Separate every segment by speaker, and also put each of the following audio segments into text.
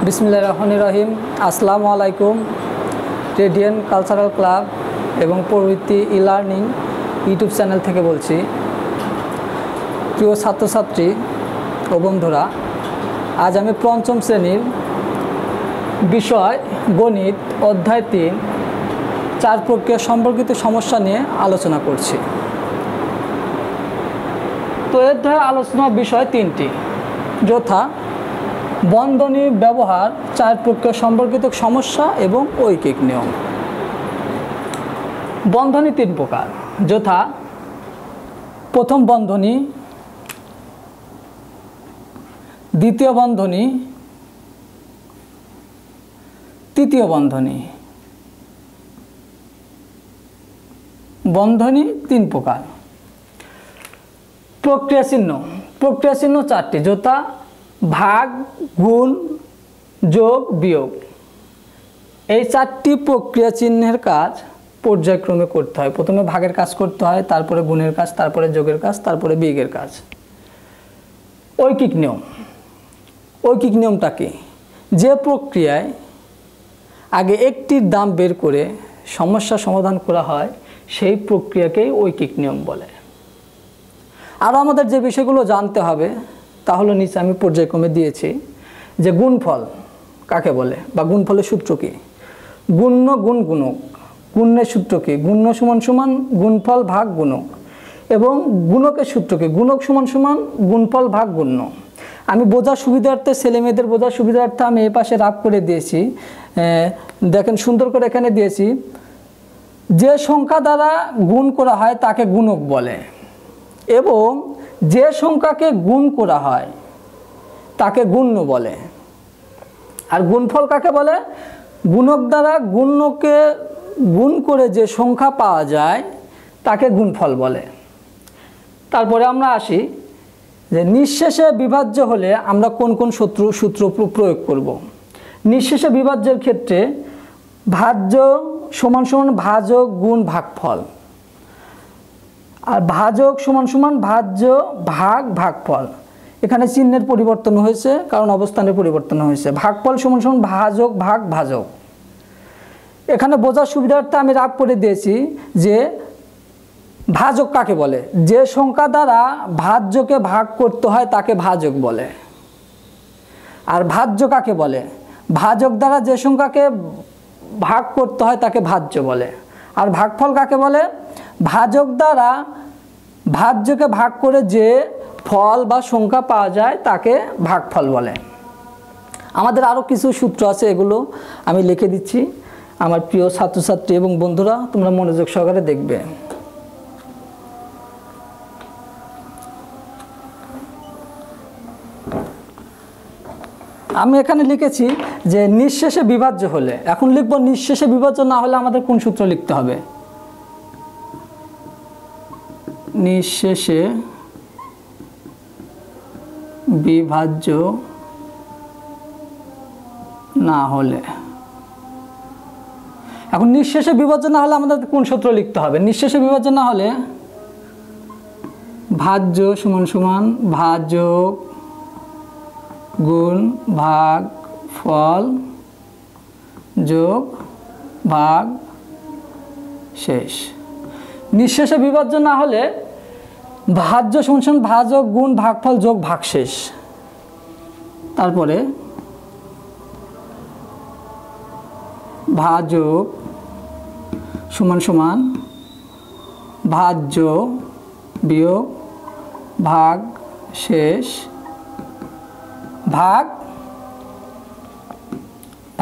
Speaker 1: বিসমিল্লাহির রহমানির রহিম। আসসালামু আলাইকুম। রেডিয়ান কালচারাল ক্লাব এবং প্রবৃত্তি ই লার্নিং ইউটিউব চ্যানেল থেকে বলছি। প্রিয় ছাত্রছাত্রী ও বন্ধুরা, আজ আমি পঞ্চম শ্রেণীর বিষয় গণিত অধ্যায় 3 চার প্রক্রিয়া সম্পর্কিত সমস্যা নিয়ে আলোচনা করছি। তো এর অধ্যায়ে আলোচনার বিষয় 3টি, যথা বন্ধনী ব্যবহার, চার প্রক্রিয়া সম্পর্কিত সমস্যা এবং ঐকিক নিয়ম। বন্ধনী 3 প্রকার, যথা প্রথম বন্ধনী, দ্বিতীয় বন্ধনী, তৃতীয় বন্ধনী। বন্ধনী 3 প্রকার। প্রক্রিয়া চিহ্ন, প্রক্রিয়া চিহ্ন 4টি, যথা ভাগ, গুণ, যোগ, বিয়োগ। এই 4টি প্রক্রিয়া চিহ্নের কাজ পর্যায়ক্রমে করতে হয়। প্রথমে ভাগের কাজ করতে হয়, তারপরে গুণের কাজ, তারপরে যোগের কাজ, তারপরে বিয়োগের কাজ। ঐকিক নিয়ম, ঐকিক নিয়মটা কি? যে প্রক্রিয়ায় আগে একটির দাম বের করে সমস্যা সমাধান করা হয় সেই প্রক্রিয়াকেই ঐকিক নিয়ম বলে। আরও আমাদের যে বিষয়গুলো জানতে হবে তা হলো নিচে আমি পর্যায়ক্রমে দিয়েছি। যে গুণফল কাকে বলে বা গুণফলের সূত্র কী? গুণ্য গুণ গুণক। গুণ্যের সূত্র কী? গুণ্য সমান সমান গুণফল ভাগ গুণক। এবং গুণকের সূত্র কী? গুণক সমান সমান গুণফল ভাগ গুণ্য। আমি বোঝার সুবিধার্থে, ছেলেমেয়েদের বোঝার সুবিধার্থে আমি এই পাশে রাফ করে দিয়েছি। দেখেন সুন্দর করে এখানে দিয়েছি। যে সংখ্যা দ্বারা গুণ করা হয় তাকে গুণক বলে, এবং যে সংখ্যাকে গুণ করা হয় তাকে গুণ্য বলে। আর গুণফল কাকে বলে? গুণক দ্বারা গুণ্যকে গুণ করে যে সংখ্যা পাওয়া যায় তাকে গুণফল বলে। তারপরে আমরা আসি যে নিঃশেষে বিভাজ্য হলে আমরা কোন কোন সূত্র প্রয়োগ করব। নিঃশেষে বিভাজ্যের ক্ষেত্রে ভাজ্য সমান সমান ভাজক গুণ ভাগফল, আর ভাজক সমান সমান ভাজ্য ভাগ ভাগফল। এখানে চিহ্নের পরিবর্তন হয়েছে কারণ অবস্থানের পরিবর্তন হয়েছে। ভাগফল সমান সমান ভাজক ভাগ ভাজক। এখানে বোঝার সুবিধার্থে আমি রাগ করে দিয়েছি যে ভাজক কাকে বলে? যে সংখ্যা দ্বারা ভাজ্যকে ভাগ করতে হয় তাকে ভাজক বলে। আর ভাজ্য কাকে বলে? ভাজক দ্বারা যে সংখ্যাকে ভাগ করতে হয় তাকে ভাজ্য বলে। আর ভাগফল কাকে বলে? ভাজক দ্বারা ভাজ্যকে ভাগ করে যে ফল বা সংখ্যা পাওয়া যায় তাকে ভাগফল বলে। আমাদের আরও কিছু সূত্র আছে, এগুলো আমি লিখে দিচ্ছি। আমার প্রিয় ছাত্রছাত্রী এবং বন্ধুরা, তোমরা মনোযোগ সহকারে দেখবে। আমি এখানে লিখেছি যে নিঃশেষে বিভাজ্য হলে। এখন লিখব নিঃশেষে বিভাজ্য না হলে আমাদের কোন সূত্র লিখতে হবে? নিঃশেষে বিভাজ্য না হলে। এখন নিঃশেষে বিভাজ্য না হলে আমাদের কোন সূত্র লিখতে হবে? নিঃশেষে বিভাজ্য না হলে ভাজ্য সমান সমান ভাজক গুণ ভাগ ফল যোগ ভাগ শেষ। নিঃশেষে বিভাজ্য না হলে ভাজ্য সমান সমান ভাজক গুণ ভাগফল যোগ ভাগশেষ। তারপরে ভাজক সমান সমান ভাজ্য বিয়োগ ভাগ শেষ ভাগ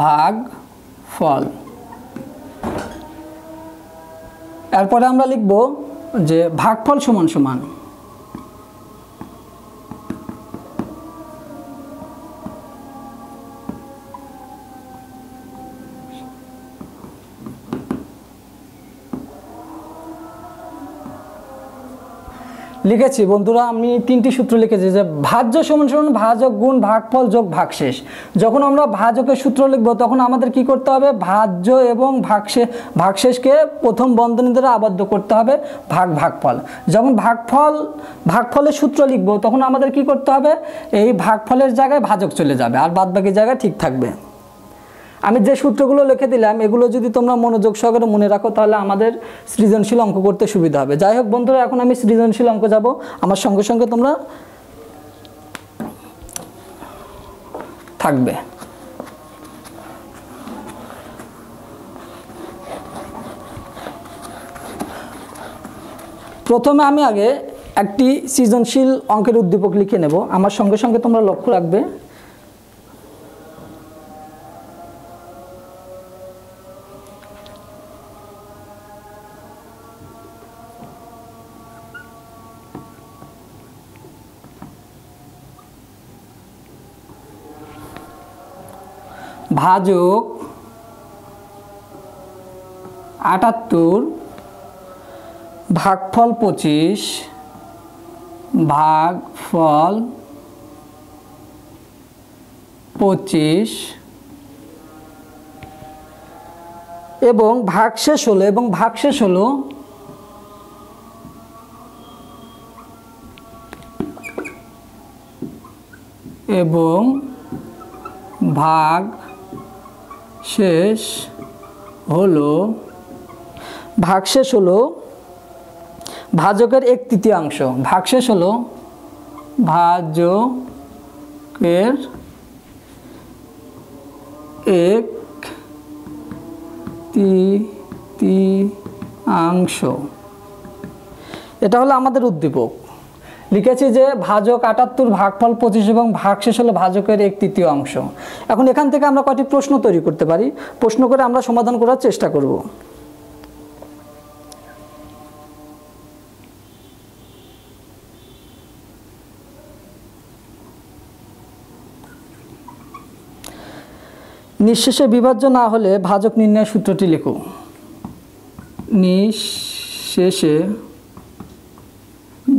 Speaker 1: ভাগ ফল। এরপরে আমরা লিখব যে ভাগফল সমান সমান লিখেছি বন্ধুরা, আমি 3টি সূত্র লিখেছি যে ভাজ্য সমান সমান ভাজক গুণ ভাগফল যোগ ভাগশেষ। যখন আমরা ভাজকের সূত্র লিখব তখন আমাদের কি করতে হবে, ভাজ্য এবং ভাগশেষকে প্রথম বন্ধনী দ্বারা আবদ্ধ করতে হবে ভাগফল। যখন ভাগফলের সূত্র লিখব তখন আমাদের কি করতে হবে, এই ভাগফলের জায়গায় ভাজক চলে যাবে আর বাদবাকি জায়গায় ঠিক থাকবে। আমি যে সূত্রগুলো লিখে দিলাম এগুলো যদি তোমরা মনোযোগ সহকারে মনে রাখো তাহলে আমাদের সৃজনশীল অঙ্ক করতে সুবিধা হবে। যাই হোক বন্ধুরা, এখন আমি সৃজনশীল অঙ্ক যাব, আমার সঙ্গে সঙ্গে তোমরা থাকবে। প্রথমে আমি আগে একটি সৃজনশীল অঙ্কের উদ্দীপক লিখে নেব, আমার সঙ্গে সঙ্গে তোমরা লক্ষ্য রাখবে। ভাজক ৭৮, ভাগফল 25, ভাগফল 25 এবং ভাগশেষ হলো ভাগশেষ হলো ভাজকের 1/3। ভাগশেষ হলো ভাজকের 1/3। এটা হলো আমাদের উদ্দীপক। লিখেছি যে ভাজক ৭৮, ভাগফল 25 এবং ভাগশেষ হলো ভাজকের 1/3। এখন এখান থেকে আমরা কয়টি প্রশ্ন তৈরি করতে পারি, প্রশ্ন করে আমরা সমাধান করার চেষ্টা করব। নিঃশেষে বিভাজ্য না হলে ভাজক নির্ণয়ের সূত্রটি লেখো। নিঃশেষে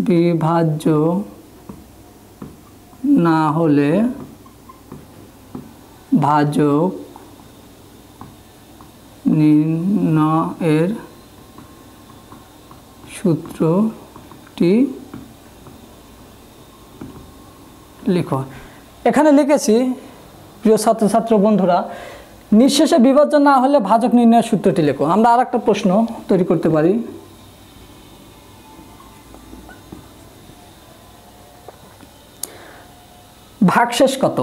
Speaker 1: বিভাজ্য না হলে ভাজক নির্ণয়ের সূত্রটি লিখো। এখানে লিখেছি প্রিয় ছাত্রছাত্রী বন্ধুরা, নিঃশেষে বিভাজ্য না হলে ভাজক নির্ণয়ের সূত্রটি লেখো। আমরা আর একটা প্রশ্ন তৈরি করতে পারি। ভাগশেষ কত?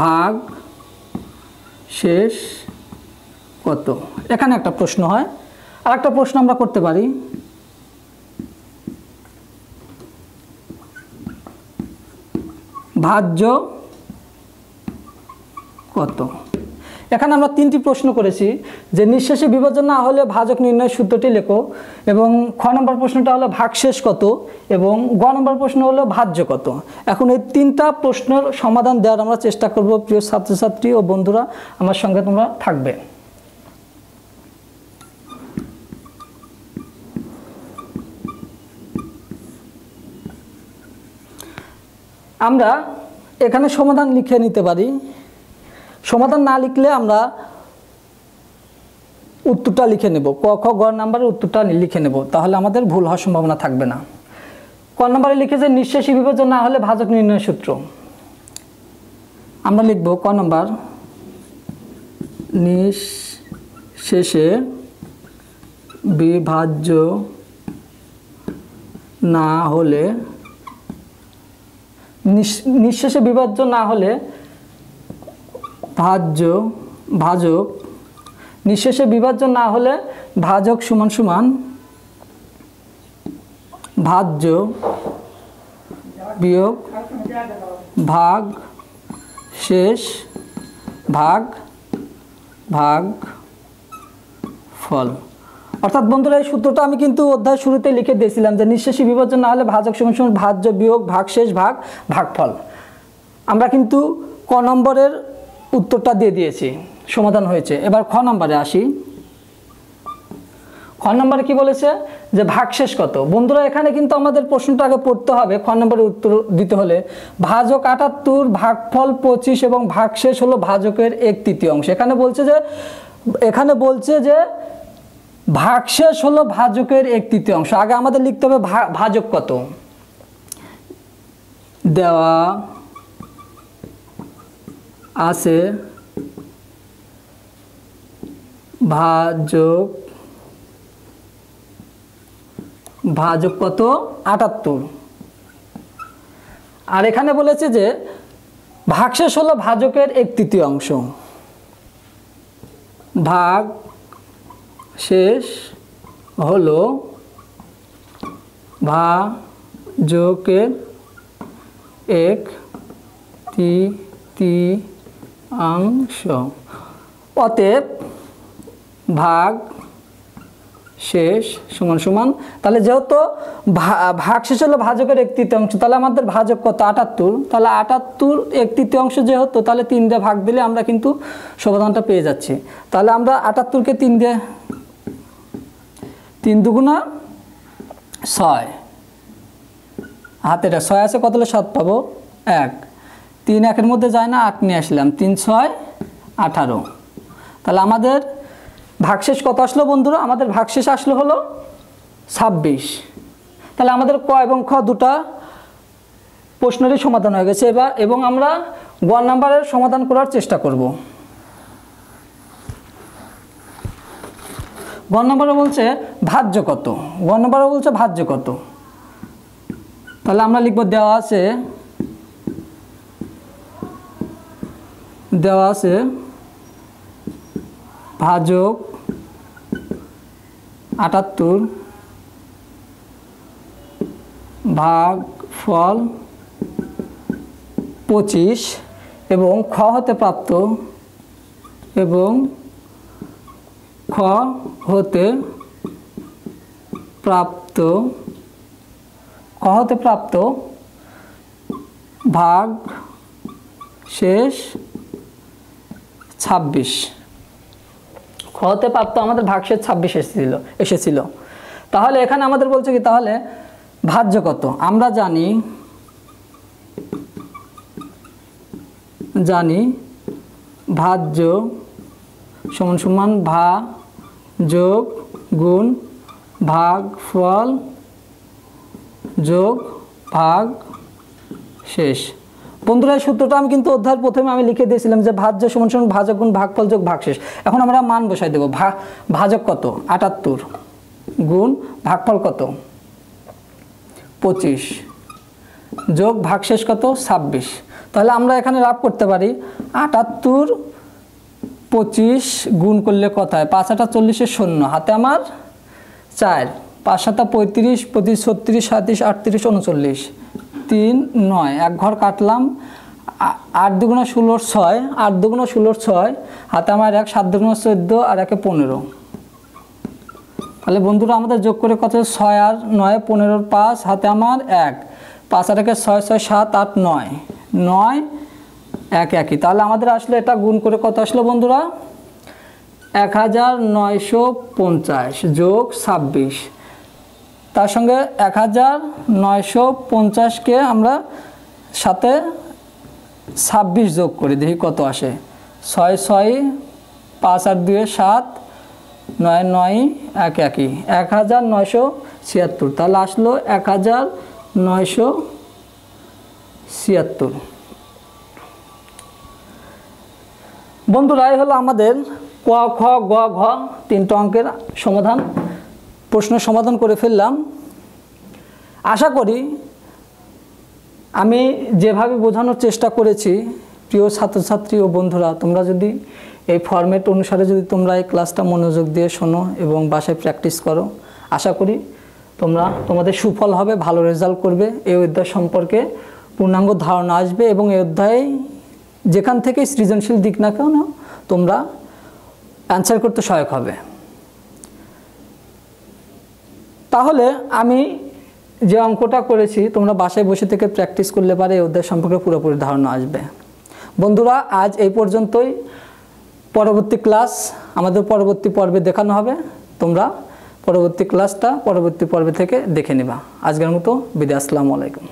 Speaker 1: ভাগশেষ কত? এখানে একটা প্রশ্ন হয়। আর একটা প্রশ্ন আমরা করতে পারি, ভাজ্য কত? এখানে আমরা 3টি প্রশ্ন করেছি যে নিঃশেষে বিভাজ্য না হলে ভাজক নির্ণয়ের সূত্রটি লেখো, এবং খ নম্বর প্রশ্নটা হলো ভাগশেষ কত, এবং গ নম্বর প্রশ্ন হলো ভাজ্য কত। এখন এই 3টা প্রশ্নের সমাধান দেওয়ার আমরা চেষ্টা করব। প্রিয় ছাত্রছাত্রী ও বন্ধুরা, আমার সঙ্গে তোমরা থাকবে। আমরা এখানে সমাধান লিখে নিতে পারি। সমাধান না লিখলে আমরা উত্তরটা লিখে নেব, ক খ গ নাম্বারের উত্তরটা লিখে নেব, তাহলে আমাদের ভুল হওয়ার সম্ভাবনা থাকবে না। ক নম্বরে লিখেছে নিঃশেষে বিভাজ্য না হলে ভাজক নির্ণয়ের সূত্র। আমরা লিখব ক নম্বর, নিঃশেষে বিভাজ্য না হলে, নিঃশেষে বিভাজ্য না হলে ভাজক, নিঃশেষে বিভাজ্য না হলে ভাজক সমান সমান ভাজ্য বিয়োগ ভাগ শেষ ভাগ ফল। অর্থাৎ বন্ধুরা, এই সূত্রটা আমি কিন্তু অধ্যায় শুরুতে লিখে দিয়েছিলাম যে নিঃশেষে বিভাজ্য না হলে ভাজক সমান সমান ভাজ্য বিয়োগ ভাগ শেষ ভাগফল। আমরা কিন্তু ক নম্বরের উত্তরটা দিয়ে দিয়েছি, সমাধান হয়েছে। এবার খ নম্বরে আসি। খ নম্বরে কি বলেছে, যে ভাগশেষ কত। বন্ধুরা এখানে কিন্তু আমাদের প্রশ্নটা আগে পড়তে হবে, খ নম্বরের উত্তর দিতে হলে ভাজক 78, ভাগফল 25 এবং ভাগশেষ হলো ভাজকের 1/3। এখানে বলছে যে ভাগশেষ হলো ভাজকের 1/3। আগে আমাদের লিখতে হবে ভাজক কত। দেওয়া আছে ভাজক কত 78, আর এখানে বলেছে যে ভাগশেষ হলো ভাজকের 1/3। ভাগ শেষ হলো ভাজকের 1/3। অতএব ভাগ শেষ সমান সমান, তাহলে যেহেতু ভাগ শেষ হলো ভাজকের 1/3, তাহলে আমাদের ভাজক কত 78, তাহলে 78 1/3 যেহেতু, তাহলে 3 দিয়ে ভাগ দিলে আমরা কিন্তু সমাধানটা পেয়ে যাচ্ছি। তাহলে আমরা 78কে 3 দিয়ে, 3 দুগুণা 6, হাতে 6 আছে, কত হলে 7 পাবো 1, 3 1-এর মধ্যে যায় না, 8 নিয়ে আসলাম, 3 6 18। তাহলে আমাদের ভাগশেষ কত আসলো বন্ধুরা? আমাদের ভাগশেষ আসলো হলো 26। তাহলে আমাদের ক এবং খ দুটা প্রশ্নেরই সমাধান হয়ে গেছে এবার, এবং আমরা গ নাম্বারের সমাধান করার চেষ্টা করব। গ নাম্বারে বলছে ভাজ্য কত। গ নাম্বারে বলছে ভাজ্য কত, তাহলে আমরা লিখব দেওয়া আছে ভাজক 78, ভাগফল 25 এবং খ হতে প্রাপ্ত ভাগ শেষ 26। খ হতে প্রাপ্ত আমাদের ভাগশেষ 26 এসেছিল। তাহলে এখানে আমাদের বলছে কি, তাহলে ভাজ্য কত? আমরা জানি ভাজ্য সমান সমান ভাজক গুণ ভাগফল যোগ ভাগ শেষ। বন্ধুরা এই সূত্রটা আমি কিন্তু অধ্যায়ের প্রথমে আমি লিখে দিয়েছিলাম যে ভাজ্য সমান সমান ভাজক গুণ ভাগফল যোগ ভাগশেষ। এখন আমরা মান বসাই দেব। ভাজক কত 78 গুণ ভাগফল কত 25 যোগ ভাগশেষ কত 26। তাহলে আমরা এখানে লাভ করতে পারি 78 25 গুণ করলে কত হয়, 5 8 40 শূন্য, হাতে আমার 4, 5 7 35 25 36 37 38 39, 3 9, এক ঘর কাটলাম, 8 দুগুণা 16 6, 8 দুগুণা 16 6, হাতে আমার 1, 7 দুগুণা 14 আর 1 15। তাহলে বন্ধুরা আমাদের যোগ করে কত 6 আর 9 15 5, হাতে আমার 1, 5 আর 1 6 6 7 8 9 9 1 1। তাহলে আমাদের আসলে এটা গুণ করে কত আসলো বন্ধুরা 1950 যোগ 26। তার সঙ্গে 1950কে আমরা সাথে 26 যোগ করি, দেখি কত আসে। 6 6 5 আর 2 7 9 9 1 1, 1976। তাহলে আসলো 1976। বন্ধুরা এই হলো আমাদের ক খ গ ঘ 3টা অঙ্কের সমাধান, প্রশ্ন সমাধান করে ফেললাম। আশা করি আমি যেভাবে বোঝানোর চেষ্টা করেছি প্রিয় ছাত্রছাত্রী ও বন্ধুরা, তোমরা যদি এই ফরম্যাট অনুসারে যদি তোমরা এই ক্লাসটা মনোযোগ দিয়ে শোনো এবং বাসায় প্র্যাকটিস করো, আশা করি তোমাদের সুফল হবে, ভালো রেজাল্ট করবে, এই অধ্যায় সম্পর্কে পূর্ণাঙ্গ ধারণা আসবে এবং এই অধ্যায়ে যেখান থেকে সৃজনশীল দিক না কেন তোমরা অ্যান্সার করতে সহায়ক হবে। তাহলে আমি যে অঙ্কটা করেছি তোমরা বাসায় বসে থেকে প্র্যাকটিস করলে পারে এই অধ্যায় সম্পর্কে পুরোপুরি ধারণা আসবে। বন্ধুরা আজ এই পর্যন্তই, পরবর্তী ক্লাস আমাদের পরবর্তী পর্বে দেখানো হবে। তোমরা পরবর্তী ক্লাসটা পরবর্তী পর্বে থেকে দেখে নেবা। আজকের মতো বিদায়। আসসালামু আলাইকুম।